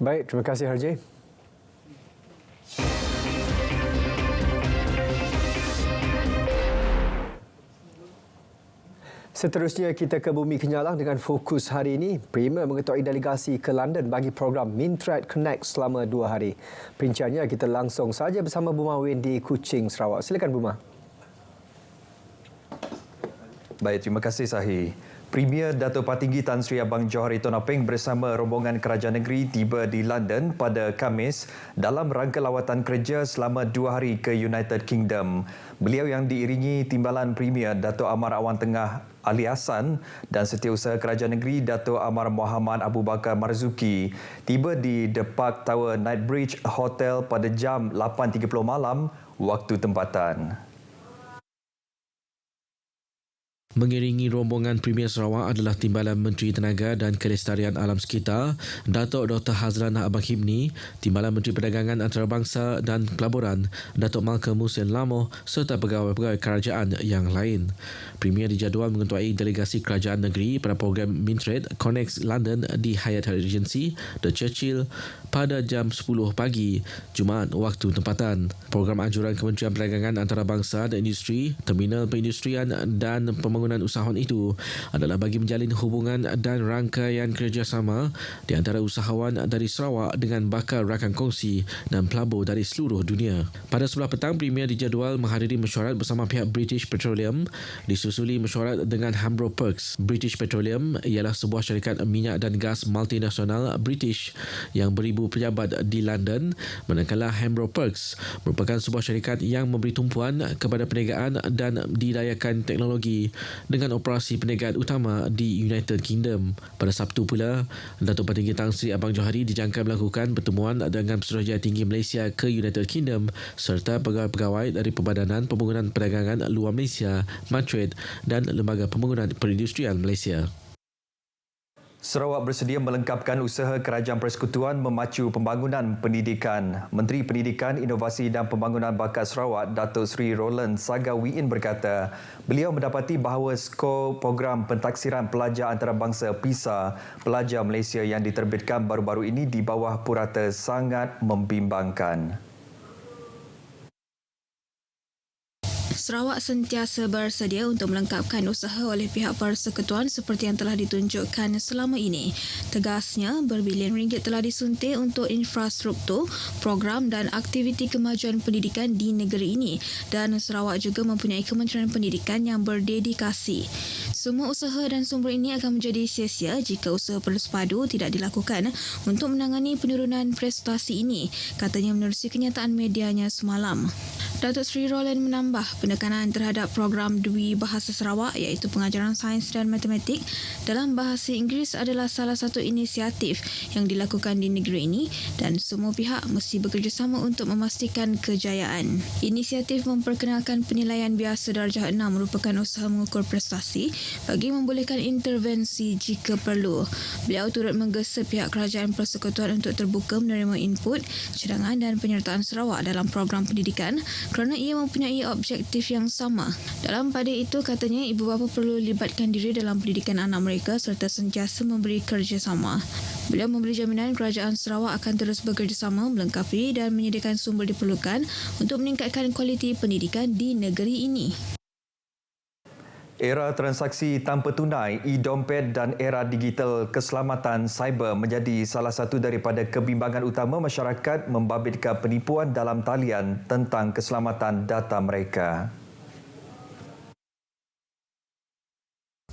Baik, terima kasih Harjay. Seterusnya kita ke Bumi Kenyalang dengan fokus hari ini. Premier mengetuai delegasi ke London bagi program Mintrat Connect selama 2 hari. Perinciannya kita langsung saja bersama Buma Win di Kuching, Sarawak. Silakan Buma. Baik, terima kasih Sahi. Premier Dato' Patinggi Tan Sri Abang Johari Tun Apeng bersama rombongan kerajaan negeri tiba di London pada Khamis dalam rangka lawatan kerja selama 2 hari ke United Kingdom. Beliau yang diiringi timbalan Premier Dato' Amar Awan Tengah Ali Hassan dan Setiausaha Kerajaan Negeri Dato' Amar Muhammad Abu Bakar Marzuki tiba di The Park Tower Knightsbridge Hotel pada jam 8.30 malam waktu tempatan. Mengiringi rombongan Premier Sarawak adalah Timbalan Menteri Tenaga dan Kelestarian Alam Sekitar, Datuk Dr. Hazlanah Abang Hibni, Timbalan Menteri Perdagangan Antarabangsa dan Pelaburan, Datuk Malcolm Hussein Lamo serta pegawai-pegawai kerajaan yang lain. Premier dijadual mengetuai delegasi kerajaan negeri pada program Mintrat Connect London di Hyatt Regency, The Churchill pada jam 10 pagi, Jumaat waktu tempatan. Program anjuran Kementerian Perdagangan Antarabangsa dan Industri, Terminal Perindustrian dan Pembangunan usahawan itu adalah bagi menjalin hubungan dan rangkaian kerjasama di antara usahawan dari Sarawak dengan bakal rakan kongsi dan pelabur dari seluruh dunia. Pada sebelah petang, Premier dijadual menghadiri mesyuarat bersama pihak British Petroleum disusuli mesyuarat dengan Hambro Perks. British Petroleum ialah sebuah syarikat minyak dan gas multinasional British yang beribu pejabat di London, manakala Hambro Perks merupakan sebuah syarikat yang memberi tumpuan kepada perniagaan dan didayakan teknologi dengan operasi perniagaan utama di United Kingdom. Pada Sabtu pula, Datuk Patinggi Tan Sri Abang Johari dijangka melakukan pertemuan dengan Pesuruhjaya Tinggi Malaysia ke United Kingdom serta pegawai-pegawai dari Perbadanan Pembangunan Perdagangan Luar Malaysia, Matret dan Lembaga Pembangunan Perindustrian Malaysia. Sarawak bersedia melengkapkan usaha Kerajaan Persekutuan memacu pembangunan pendidikan. Menteri Pendidikan, Inovasi dan Pembangunan Bakat Sarawak, Datuk Seri Roland Sagawiin berkata, beliau mendapati bahawa skor program pentaksiran pelajar antarabangsa PISA pelajar Malaysia yang diterbitkan baru-baru ini di bawah purata sangat membimbangkan. Sarawak sentiasa bersedia untuk melengkapkan usaha oleh pihak persekutuan seperti yang telah ditunjukkan selama ini. Tegasnya, berbilion ringgit telah disuntik untuk infrastruktur, program dan aktiviti kemajuan pendidikan di negeri ini dan Sarawak juga mempunyai Kementerian Pendidikan yang berdedikasi. Semua usaha dan sumber ini akan menjadi sia-sia jika usaha bersepadu tidak dilakukan untuk menangani penurunan prestasi ini, katanya menerusi kenyataan medianya semalam. Datuk Seri Roland menambah penekanan terhadap program Dwi Bahasa Sarawak iaitu pengajaran sains dan matematik dalam bahasa Inggeris adalah salah satu inisiatif yang dilakukan di negeri ini dan semua pihak mesti bekerjasama untuk memastikan kejayaan. Inisiatif memperkenalkan penilaian biasa darjah 6 merupakan usaha mengukur prestasi bagi membolehkan intervensi jika perlu. Beliau turut menggesa pihak Kerajaan Persekutuan untuk terbuka menerima input, cadangan dan penyertaan Sarawak dalam program pendidikan kerana ia mempunyai objektif yang sama. Dalam pada itu, katanya ibu bapa perlu libatkan diri dalam pendidikan anak mereka serta sentiasa memberi kerjasama. Beliau memberi jaminan Kerajaan Sarawak akan terus bekerjasama melengkapi dan menyediakan sumber diperlukan untuk meningkatkan kualiti pendidikan di negeri ini. Era transaksi tanpa tunai, e-dompet dan era digital keselamatan cyber menjadi salah satu daripada kebimbangan utama masyarakat membabitkan penipuan dalam talian tentang keselamatan data mereka.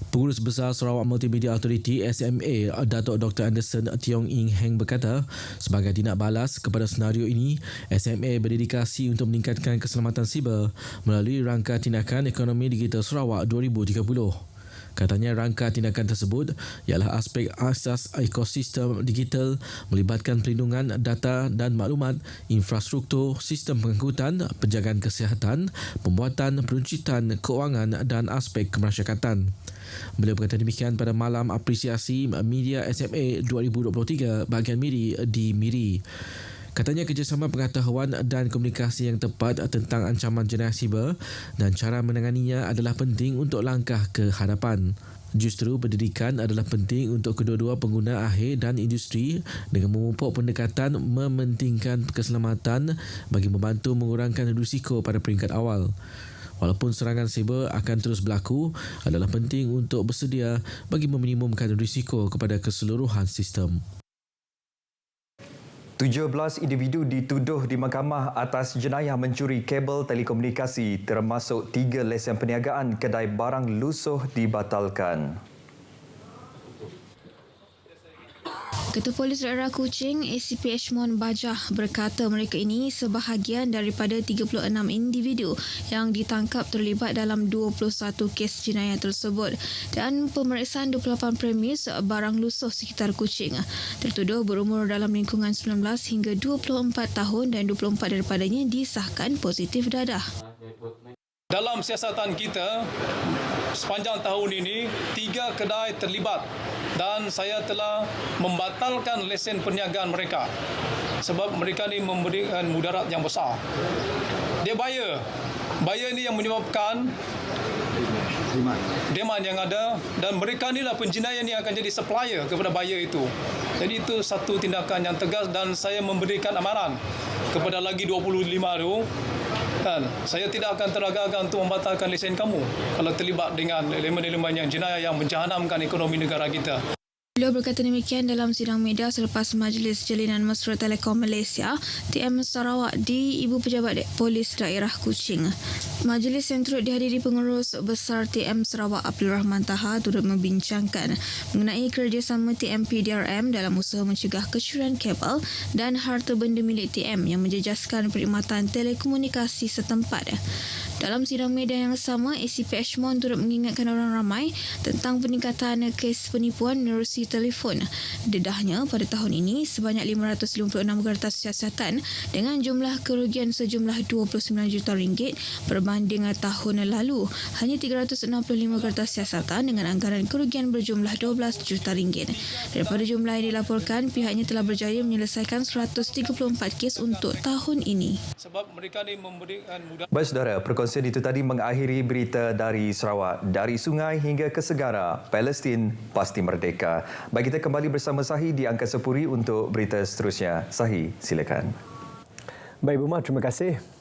Pengurus Besar Sarawak Multimedia Authority SMA, Datuk Dr. Anderson Tiong Ing Heng berkata, sebagai tindak balas kepada senario ini, SMA berdedikasi untuk meningkatkan keselamatan siber melalui rangka tindakan ekonomi digital Sarawak 2030. Katanya rangka tindakan tersebut ialah aspek asas ekosistem digital melibatkan perlindungan data dan maklumat, infrastruktur, sistem pengangkutan, penjagaan kesihatan, pembuatan peruncitan kewangan dan aspek kemasyarakatan. Beliau berkata demikian pada malam apresiasi media SMA 2023 bahagian Miri di Miri. Katanya kerjasama pengetahuan dan komunikasi yang tepat tentang ancaman jenayah siber dan cara menanganinya adalah penting untuk langkah ke hadapan. Justru pendidikan adalah penting untuk kedua-dua pengguna akhir dan industri dengan memupuk pendekatan mementingkan keselamatan bagi membantu mengurangkan risiko pada peringkat awal. Walaupun serangan siber akan terus berlaku, adalah penting untuk bersedia bagi meminimumkan risiko kepada keseluruhan sistem. 17 individu dituduh di mahkamah atas jenayah mencuri kabel telekomunikasi termasuk 3 lesen perniagaan kedai barang lusuh dibatalkan. Ketua Polis Daerah Kuching, ACP Ashmon Bajah berkata mereka ini sebahagian daripada 36 individu yang ditangkap terlibat dalam 21 kes jenayah tersebut dan pemeriksaan 28 premis barang lusuh sekitar Kuching. Tertuduh berumur dalam lingkungan 19 hingga 24 tahun dan 24 daripadanya disahkan positif dadah. Dalam siasatan kita, sepanjang tahun ini, 3 kedai terlibat dan saya telah membatalkan lesen perniagaan mereka sebab mereka ni memberikan mudarat yang besar. Dia Buyer ni yang menyebabkan demand yang ada dan mereka ni lah penjenayah yang akan jadi supplier kepada buyer itu. Jadi itu satu tindakan yang tegas dan saya memberikan amaran kepada lagi 25 tu. Dan saya tidak akan teragak-agak untuk membatalkan lesen kamu kalau terlibat dengan elemen-elemen yang jenayah yang menjahanamkan ekonomi negara kita. Beliau berkata demikian dalam sidang media selepas Majlis Jalinan Mesra Telekom Malaysia TM Sarawak di Ibu Pejabat Polis Daerah Kuching. Majlis yang turut dihadiri Pengurus Besar TM Sarawak Abdul Rahman Taha turut membincangkan mengenai kerjasama TM PDRM dalam usaha mencegah kecurian kabel dan harta benda milik TM yang menjejaskan perkhidmatan telekomunikasi setempat. Dalam sidang media yang sama, ACP Ashmon turut mengingatkan orang ramai tentang peningkatan kes penipuan menerusi telefon. Dedahnya, pada tahun ini, sebanyak 556 kertas siasatan dengan jumlah kerugian sejumlah 29 juta ringgit berbanding tahun lalu. Hanya 365 kertas siasatan dengan anggaran kerugian berjumlah 12 juta ringgit. Daripada jumlah yang dilaporkan, pihaknya telah berjaya menyelesaikan 134 kes untuk tahun ini. Sebab mereka ni memberikan mudarat. Baik saudara, perkongsian itu tadi mengakhiri berita dari Sarawak. Dari sungai hingga ke segara, Palestin pasti merdeka. Baik, kita kembali bersama Sahi di Angkasa Puri untuk berita seterusnya. Sahi, silakan. Baik, Buma, terima kasih.